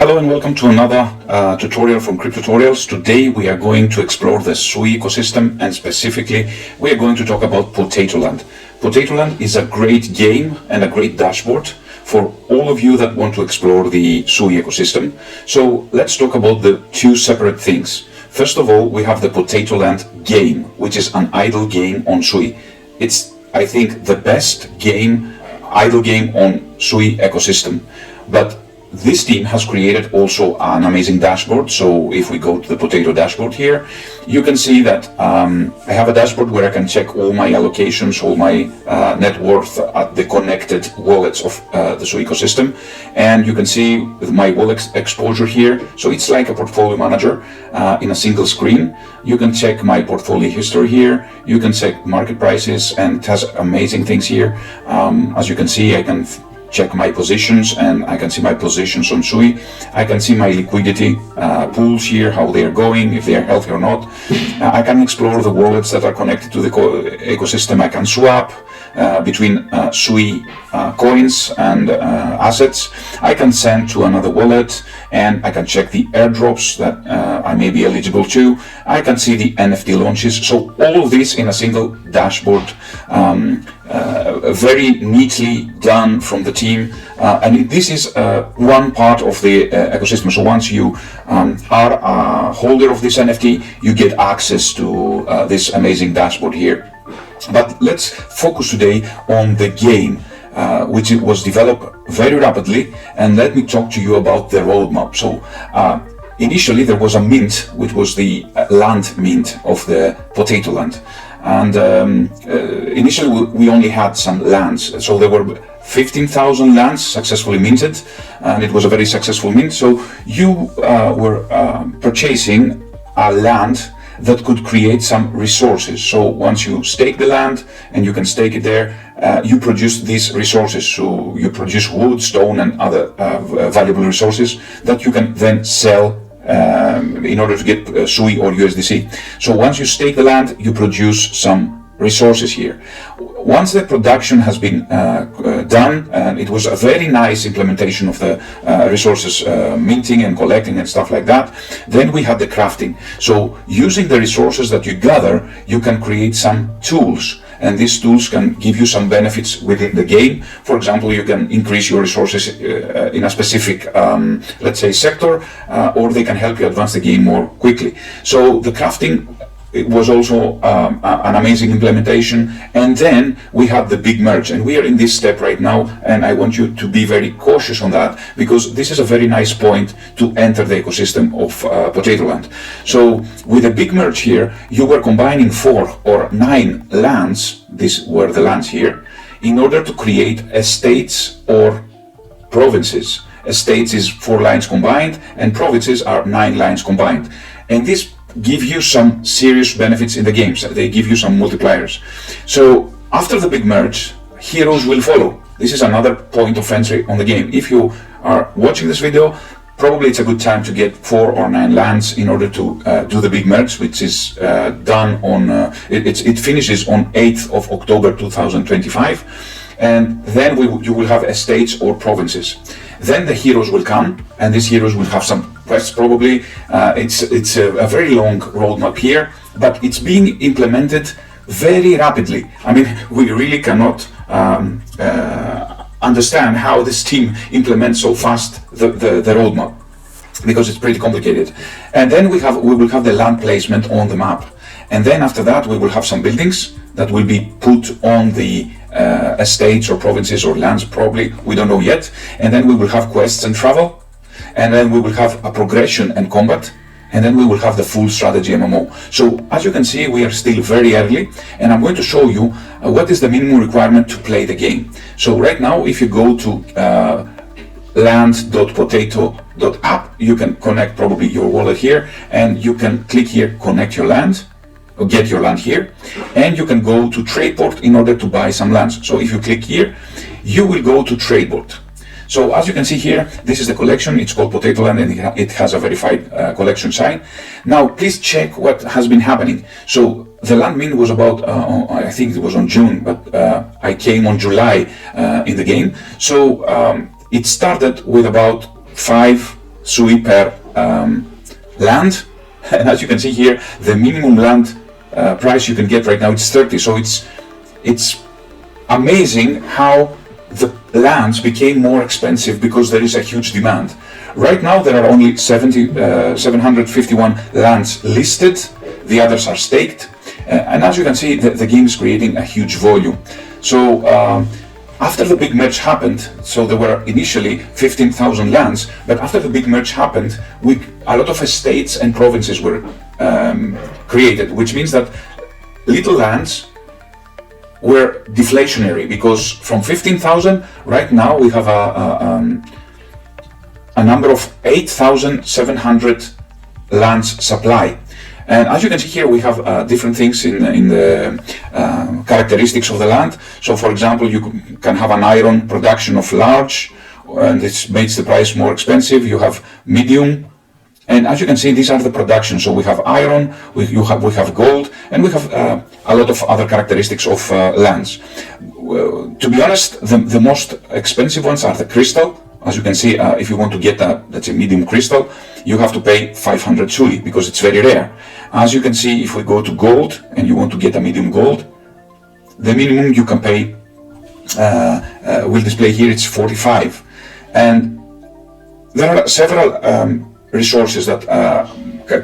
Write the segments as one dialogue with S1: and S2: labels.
S1: Hello and welcome to another tutorial from Crypto Tutorials. Today we are going to explore the SUI ecosystem, and specifically we are going to talk about Pawtatoland. Pawtatoland is a great game and a great dashboard for all of you that want to explore the SUI ecosystem. So let's talk about the two separate things. First of all, we have the Pawtatoland game, which is an idle game on SUI. It's, I think, the best idle game on SUI ecosystem. But this team has created also an amazing dashboard. So if we go to the Pawtato dashboard here, you can see that I have a dashboard where I can check all my allocations, all my net worth at the connected wallets of the SUI ecosystem. And you can see my wallet exposure here. So it's like a portfolio manager in a single screen. You can check my portfolio history here. You can check market prices, and it has amazing things here. As you can see, I can check my positions, and I can see my positions on SUI. I can see my liquidity pools here, how they are going, if they are healthy or not. I can explore the wallets that are connected to the ecosystem. I can swap between SUI coins and assets. I can send to another wallet, and I can check the airdrops that I may be eligible to. I can see the NFT launches. So all of this in a single dashboard, very neatly done from the team, and this is one part of the ecosystem. So once you are a holder of this NFT, you get access to this amazing dashboard here. But let's focus today on the game, which was developed very rapidly, and let me talk to you about the roadmap. So initially there was a mint, which was the land mint of the Pawtatoland. And initially we only had some lands, so there were 15,000 lands successfully minted, and it was a very successful mint. So you were purchasing a land that could create some resources. So once you stake the land, and you can stake it there, you produce these resources. So you produce wood, stone, and other valuable resources that you can then sell in order to get SUI or USDC. So once you stake the land, you produce some resources here. Once the production has been done, and it was a very nice implementation of the resources minting and collecting and stuff like that, then we have the crafting. So using the resources that you gather, you can create some tools, and these tools can give you some benefits within the game. For example, you can increase your resources in a specific, let's say, sector, or they can help you advance the game more quickly. So the crafting, it was also an amazing implementation. And then we have the big merge, and we are in this step right now, and I want you to be very cautious on that, because this is a very nice point to enter the ecosystem of Pawtatoland. So with the big merge here, you were combining 4 or 9 lands, these were the lands here, in order to create estates or provinces. Estates is 4 lines combined, and provinces are 9 lines combined. And this give you some serious benefits in the games. They give you some multipliers. So after the big merge, heroes will follow. This is another point of entry on the game. If you are watching this video, probably it's a good time to get 4 or 9 lands in order to do the big merge, which is done on, it finishes on 8th of October 2025. And then you will have estates or provinces. Then the heroes will come, and these heroes will have some quests probably. It's a very long roadmap here, but it's being implemented very rapidly. I mean, we really cannot understand how this team implements so fast the roadmap, because it's pretty complicated. And then we will have the land placement on the map. And then after that, we will have some buildings that will be put on the estates or provinces or lands, probably, we don't know yet. And then we will have quests and travel, and then we will have a progression and combat, and then we will have the full strategy MMO. So as you can see, we are still very early, and I'm going to show you what is the minimum requirement to play the game. So right now, if you go to land.pawtato.app, you can connect probably your wallet here, and you can click here, connect your land, or get your land here, and you can go to Tradeport in order to buy some lands. So if you click here, you will go to Tradeport. So as you can see here, this is the collection. It's called Pawtatoland, and it has a verified collection sign. Now, please check what has been happening. So the land mint was about, I think it was on June, but I came on July in the game. So it started with about 5 SUI per land. And as you can see here, the minimum land price you can get right now is 30. So it's amazing how the lands became more expensive because there is a huge demand. Right now there are only 751 lands listed, the others are staked, and as you can see the game is creating a huge volume. So after the big merge happened, so there were initially 15,000 lands, but after the big merge happened, a lot of estates and provinces were created, which means that little lands were deflationary, because from 15,000 right now we have a number of 8,700 lands supply. And as you can see here, we have different things in the characteristics of the land. So for example, you can have an iron production of large, and this makes the price more expensive. You have medium, and as you can see, these are the productions. So we have iron, we have gold, and we have a lot of other characteristics of lands. To be honest, the most expensive ones are the crystal. As you can see, if you want to get a, let's say, medium crystal, you have to pay 500 SUI because it's very rare. As you can see, if we go to gold and you want to get a medium gold, the minimum you can pay will display here, it's 45. And there are several resources that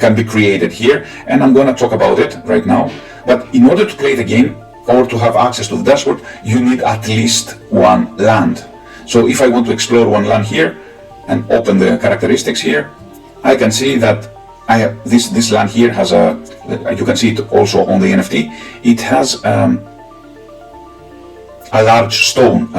S1: can be created here, and I'm going to talk about it right now. But in order to play the game or to have access to the dashboard, you need at least one land. So if I want to explore one land here and open the characteristics here, I can see that I have this land here has a, you can see it also on the NFT, it has a large stone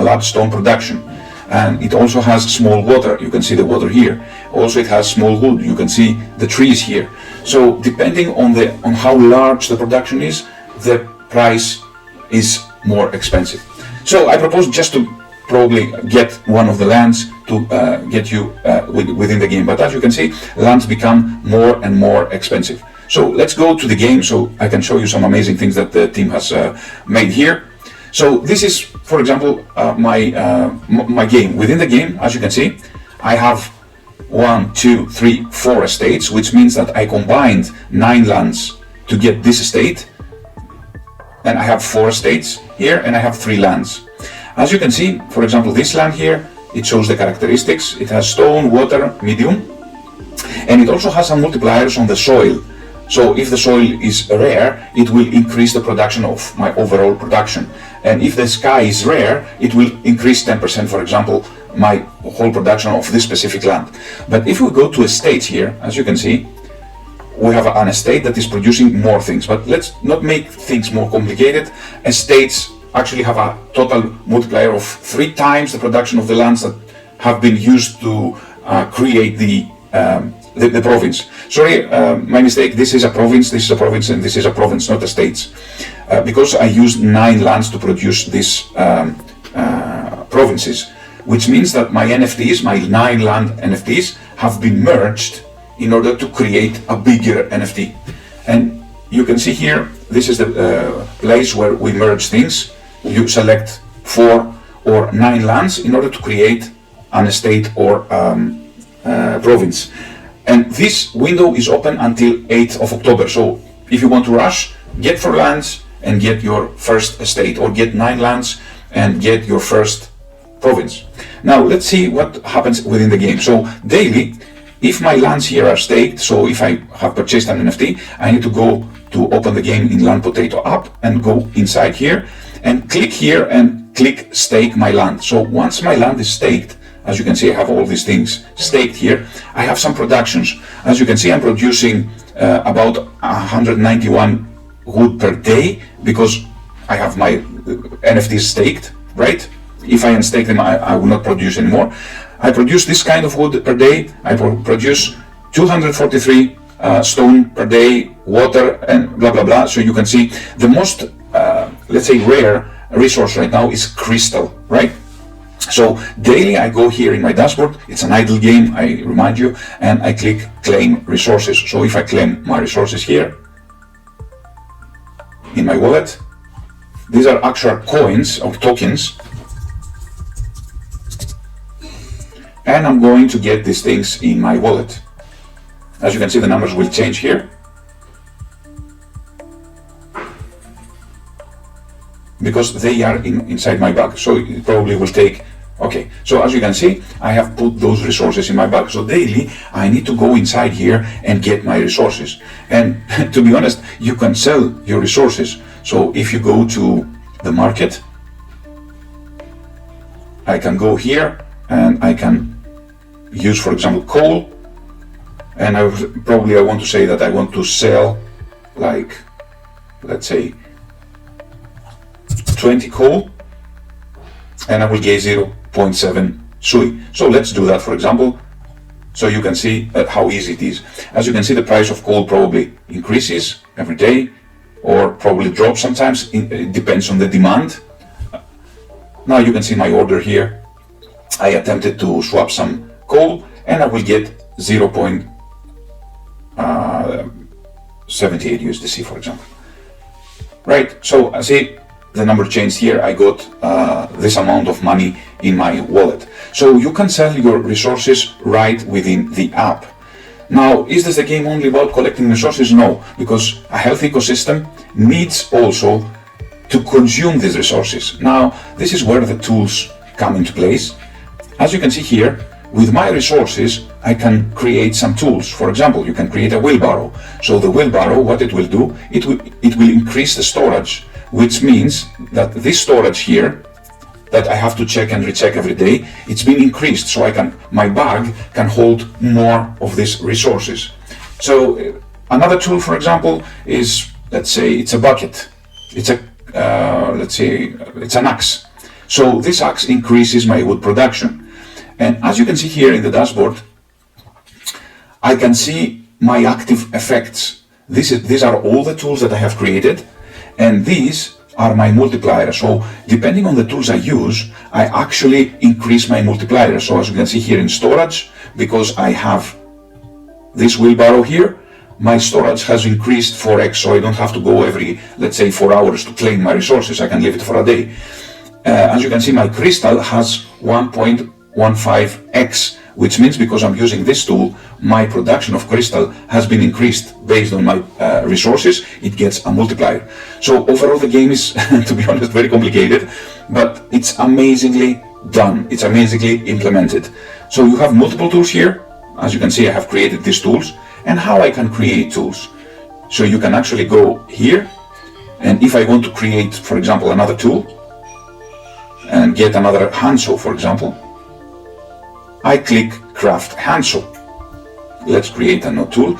S1: production, and it also has small water. You can see the water here. Also it has small wood. You can see the trees here. So depending on how large the production is, the price is more expensive. So I propose just to probably get one of the lands to get you within the game. But as you can see, lands become more and more expensive. So let's go to the game so I can show you some amazing things that the team has made here. So this is, for example, my game. Within the game, as you can see, I have 1, 2, 3, 4 estates, which means that I combined 9 lands to get this estate. And I have 4 estates here, and I have 3 lands. As you can see, for example, this land here, it shows the characteristics. It has stone, water, medium, and it also has some multipliers on the soil. So if the soil is rare, it will increase the production of my overall production. And if the sky is rare, it will increase 10%, for example, my whole production of this specific land. But if we go to estates here, as you can see, we have an estate that is producing more things. But let's not make things more complicated. Estates actually have a total multiplier of 3 times the production of the lands that have been used to create the province. Sorry, my mistake. This is a province, this is a province, and this is a province, not estates. Because I used 9 lands to produce these provinces, which means that my NFTs, my 9 land NFTs, have been merged in order to create a bigger NFT. And you can see here, this is the place where we merge things. You select 4 or 9 lands in order to create an estate or province. And this window is open until 8th of October. So if you want to rush, get 4 lands and get your first estate, or get 9 lands and get your first province. Now let's see what happens within the game. So daily, if my lands here are staked, so if I have purchased an NFT, I need to go to open the game in Land Pawtato app and go inside here and click here and click stake my land. So once my land is staked, as you can see, I have all these things staked here. I have some productions. As you can see, I'm producing about 191 wood per day because I have my NFTs staked, right? If I unstake them, I will not produce anymore. I produce this kind of wood per day. I produce 243 stone per day, water, and blah, blah, blah. So you can see the most, let's say, rare resource right now is crystal, right? So daily I go here in my dashboard. It's an idle game, I remind you, and I click claim resources. So if I claim my resources here in my wallet, these are actual coins or tokens. and I'm going to get these things in my wallet. As you can see, the numbers will change here, because they are inside my bag. So it probably will take, okay, so as you can see, I have put those resources in my bag. So daily, I need to go inside here and get my resources. And to be honest, you can sell your resources. So if you go to the market, I can go here and I can use, for example, coal. And I want to say that I want to sell, like, let's say 20 coal, and I will get 0.7 SUI. So let's do that, for example, so you can see how easy it is. As you can see, the price of coal probably increases every day, or probably drops sometimes. It depends on the demand. Now you can see my order here. I attempted to swap some coal, and I will get 0.78 USDC, for example. Right, so I see the number changed here. I got this amount of money in my wallet. So you can sell your resources right within the app. Now, is this a game only about collecting resources? No, because a healthy ecosystem needs also to consume these resources. Now, this is where the tools come into place. As you can see here, with my resources, I can create some tools. For example, you can create a wheelbarrow. So the wheelbarrow, what it will do, it will increase the storage, which means that this storage here that I have to check and recheck every day, it's been increased, so my bag can hold more of these resources. So another tool, for example, is, let's say it's a bucket. It's a let's say it's an axe. So this axe increases my wood production. And as you can see here in the dashboard, I can see my active effects. These are all the tools that I have created, and these are my multipliers. So depending on the tools I use, I actually increase my multiplier. So as you can see here in storage, because I have this wheelbarrow here, my storage has increased 4x, so I don't have to go every, let's say, 4 hours to claim my resources. I can leave it for a day. As you can see, my crystal has 1.15x, which means because I'm using this tool, my production of crystal has been increased based on my resources. It gets a multiplier. So overall, the game is, to be honest, very complicated, but it's amazingly done. It's amazingly implemented. So you have multiple tools here. As you can see, I have created these tools, and how I can create tools. So you can actually go here, and if I want to create, for example, another tool, and get another handsaw, for example, I click craft handsaw. Let's create a new tool.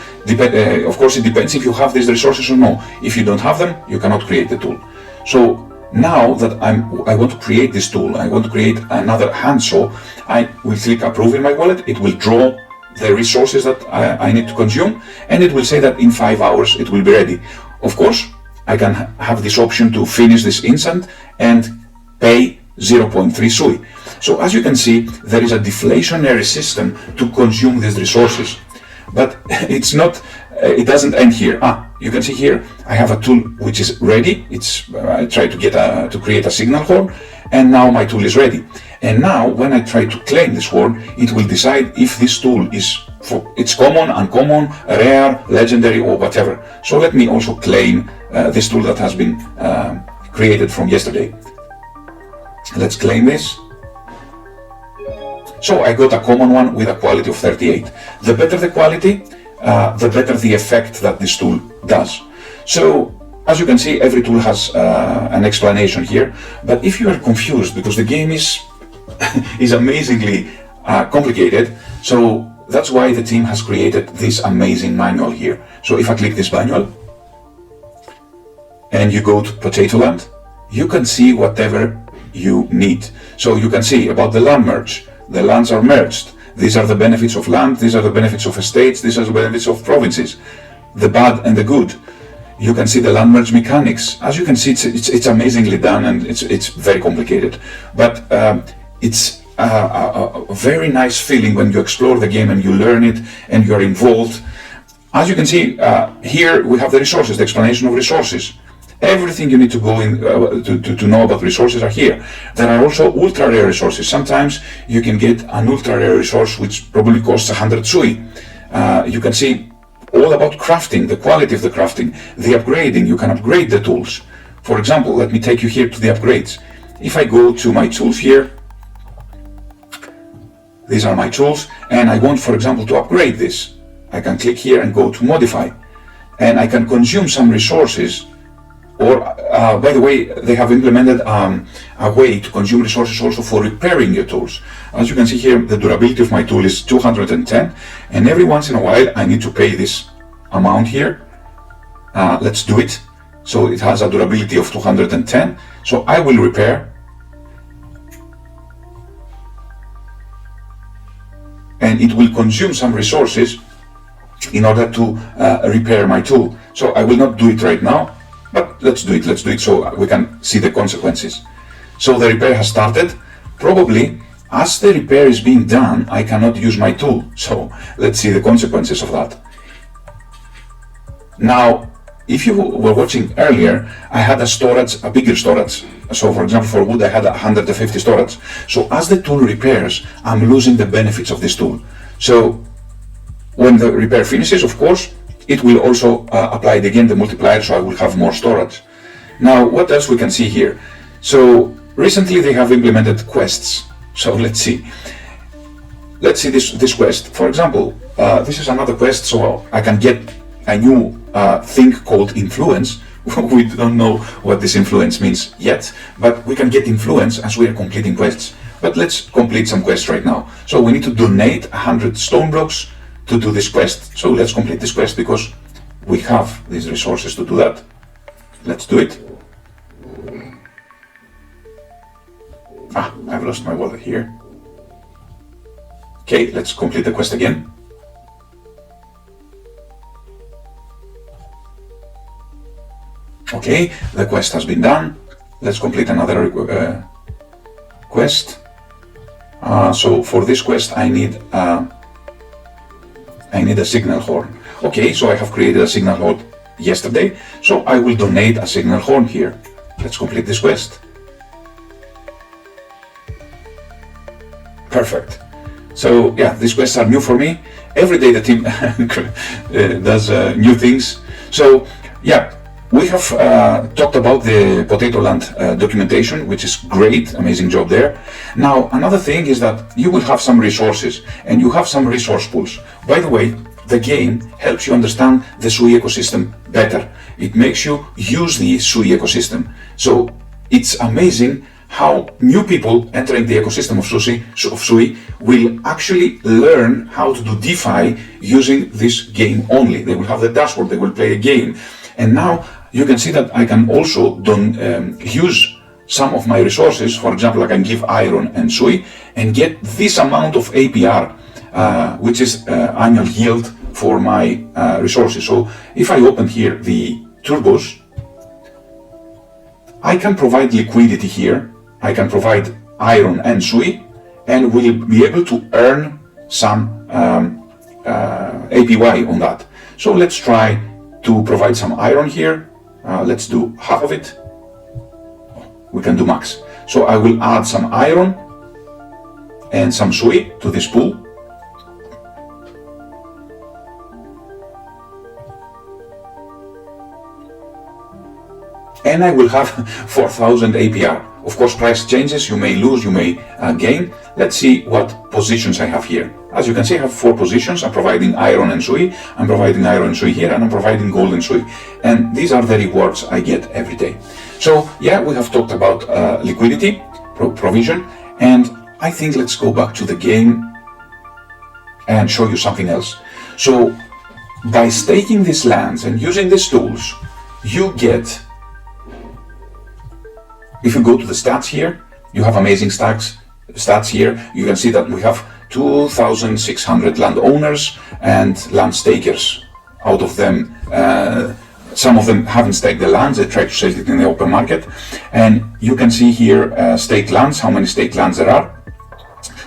S1: Of course, it depends if you have these resources or no. If you don't have them, you cannot create the tool. So now that I want to create this tool, I want to create another handsaw, I will click approve in my wallet. It will draw the resources that I need to consume, and it will say that in 5 hours it will be ready. Of course, I can have this option to finish this instant and pay 0.3 SUI. So as you can see, there is a deflationary system to consume these resources, but it's not, it doesn't end here. You can see here, I have a tool which is ready. I try to create a signal horn, and now my tool is ready. And now when I try to claim this horn, it will decide if this tool is it's common, uncommon, rare, legendary, or whatever. So let me also claim this tool that has been created from yesterday. Let's claim this. So I got a common one with a quality of 38. The better the quality, the better the effect that this tool does. So as you can see, every tool has an explanation here. But if you are confused, because the game is amazingly complicated, so that's why the team has created this amazing manual here. So if I click this manual and you go to Pawtatoland, you can see whatever you need. So you can see about the land merge. The lands are merged. These are the benefits of land. These are the benefits of estates. These are the benefits of provinces. The bad and the good. You can see the land merge mechanics. As you can see, it's amazingly done, and it's very complicated. But it's a very nice feeling when you explore the game and you learn it and you're involved. As you can see, here we have the resources, the explanation of resources. Everything you need to go in to know about resources are here. There are also ultra rare resources. Sometimes you can get an ultra rare resource which probably costs 100 SUI. You can see all about crafting, the quality of the crafting, the upgrading. You can upgrade the tools. For example, let me take you here to the upgrades. If I go to my tools here, these are my tools, and I want, for example, to upgrade this. I can click here and go to modify, and I can consume some resources. Or, by the way, they have implemented a way to consume resources also for repairing your tools. As you can see here, the durability of my tool is 210, and every once in a while I need to pay this amount here. Let's do it. So it has a durability of 210. So I will repair. And it will consume some resources in order to repair my tool. So I will not do it right now. But let's do it so we can see the consequences. So the repair has started. Probably, as the repair is being done, I cannot use my tool. So let's see the consequences of that. Now, if you were watching earlier, I had a bigger storage. So for example, for wood, I had 150 storage. So as the tool repairs, I'm losing the benefits of this tool. So when the repair finishes, of course, it will also apply again the multiplier, so I will have more storage. Now, what else we can see here? So recently they have implemented quests. So let's see this quest. For example, this is another quest, so I can get a new thing called influence. We don't know what this influence means yet, but we can get influence as we are completing quests. But let's complete some quests right now. So we need to donate 100 stone blocks to do this quest. So let's complete this quest because we have these resources to do that. Let's do it. I've lost my wallet here. Okay, let's complete the quest again. Okay, the quest has been done. Let's complete another quest. So for this quest I need a signal horn. Okay, so I have created a signal horn yesterday, so I will donate a signal horn here. Let's complete this quest. Perfect. So yeah, these quests are new for me. Every day the team does new things. So yeah, we have talked about the Pawtatoland documentation, which is great, amazing job there. Now, another thing is that you will have some resources and you have some resource pools. By the way, the game helps you understand the SUI ecosystem better. It makes you use the SUI ecosystem. So it's amazing how new people entering the ecosystem of SUI will actually learn how to do DeFi using this game only. They will have the dashboard, they will play a game. And now you can see that I can also use some of my resources. For example, I can give iron and SUI and get this amount of APR, which is annual yield for my resources. So if I open here the turbos, I can provide liquidity here. I can provide iron and SUI, and we'll be able to earn some APY on that. So let's try to provide some iron here. Let's do half of it. We can do max. So I will add some iron and some SUI to this pool. And I will have 4,000 APR. Of course, price changes, you may lose, you may gain. Let's see what positions I have here. As you can see, I have 4 positions. I'm providing iron and SUI, I'm providing iron and SUI here, and I'm providing gold and SUI. And these are the rewards I get every day. So yeah, we have talked about liquidity, provision, and I think let's go back to the game and show you something else. So by staking these lands and using these tools, you get, if you go to the stats here, you have amazing stats here. You can see that we have 2,600 landowners and land stakers. Out of them, some of them haven't staked the lands, they try to sell it in the open market. And you can see here staked lands, how many staked lands there are.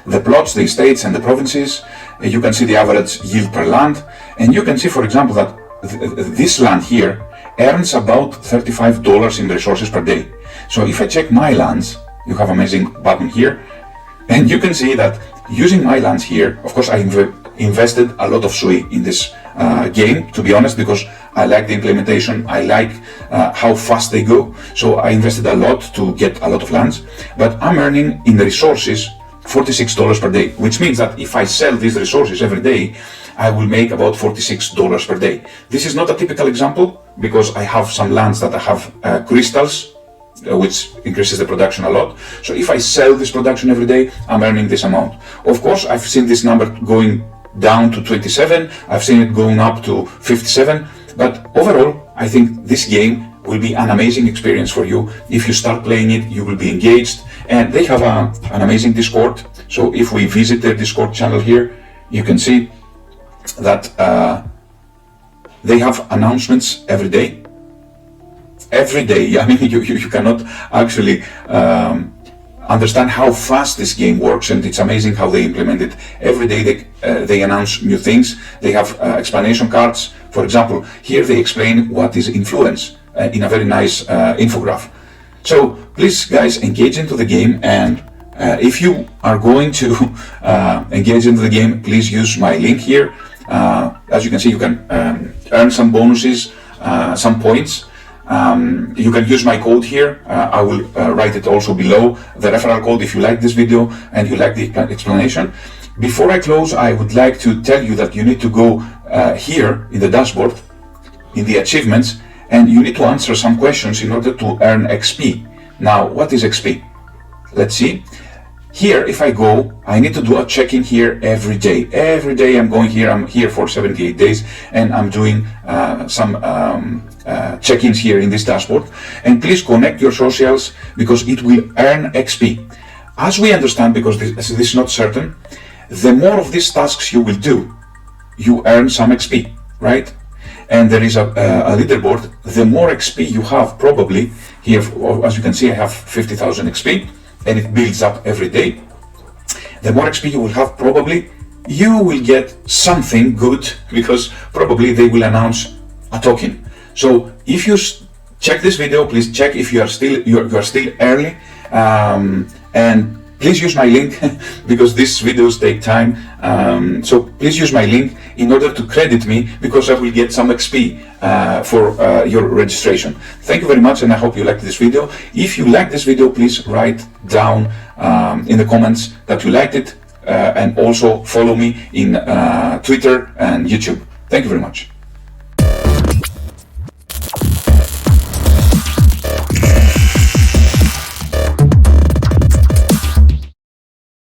S1: The plots, the estates and the provinces. You can see the average yield per land. And you can see, for example, that this land here earns about $35 in resources per day. So if I check my lands, you have amazing button here, and you can see that using my lands here, of course I invested a lot of SUI in this game, to be honest, because I like the implementation, I like how fast they go. So I invested a lot to get a lot of lands, but I'm earning in the resources $46 per day, which means that if I sell these resources every day, I will make about $46 per day. This is not a typical example because I have some lands that I have crystals, which increases the production a lot. So if I sell this production every day, I'm earning this amount. Of course, I've seen this number going down to 27, I've seen it going up to 57, but overall, I think this game will be an amazing experience for you. If you start playing it, you will be engaged, and they have an amazing Discord. So if we visit their Discord channel here, you can see that they have announcements every day. Every day, I mean, you cannot actually understand how fast this game works, and it's amazing how they implement it. Every day they announce new things. They have explanation cards. For example, here they explain what is influence in a very nice infograph. So please, guys, engage into the game, and if you are going to engage into the game, please use my link here. As you can see, you can earn some bonuses, some points. You can use my code here. I will write it also below, the referral code, if you like this video and you like the explanation. Before I close, I would like to tell you that you need to go here in the dashboard, in the achievements, and you need to answer some questions in order to earn XP. Now, what is XP? Let's see. Here, if I go, I need to do a check-in here every day. Every day I'm going here, I'm here for 78 days, and I'm doing some check-ins here in this dashboard. And please connect your socials because it will earn XP. As we understand, because this is not certain, the more of these tasks you will do, you earn some XP, right? And there is a leaderboard. The more XP you have, probably, here, as you can see, I have 50,000 XP, and it builds up every day. The more XP you will have, probably, you will get something good, because probably they will announce a token. So if you check this video, please check if you are still early, and please use my link because these videos take time. So please use my link in order to credit me, because I will get some XP for your registration. Thank you very much, and I hope you liked this video. If you liked this video, please write down in the comments that you liked it, and also follow me in Twitter and YouTube. Thank you very much.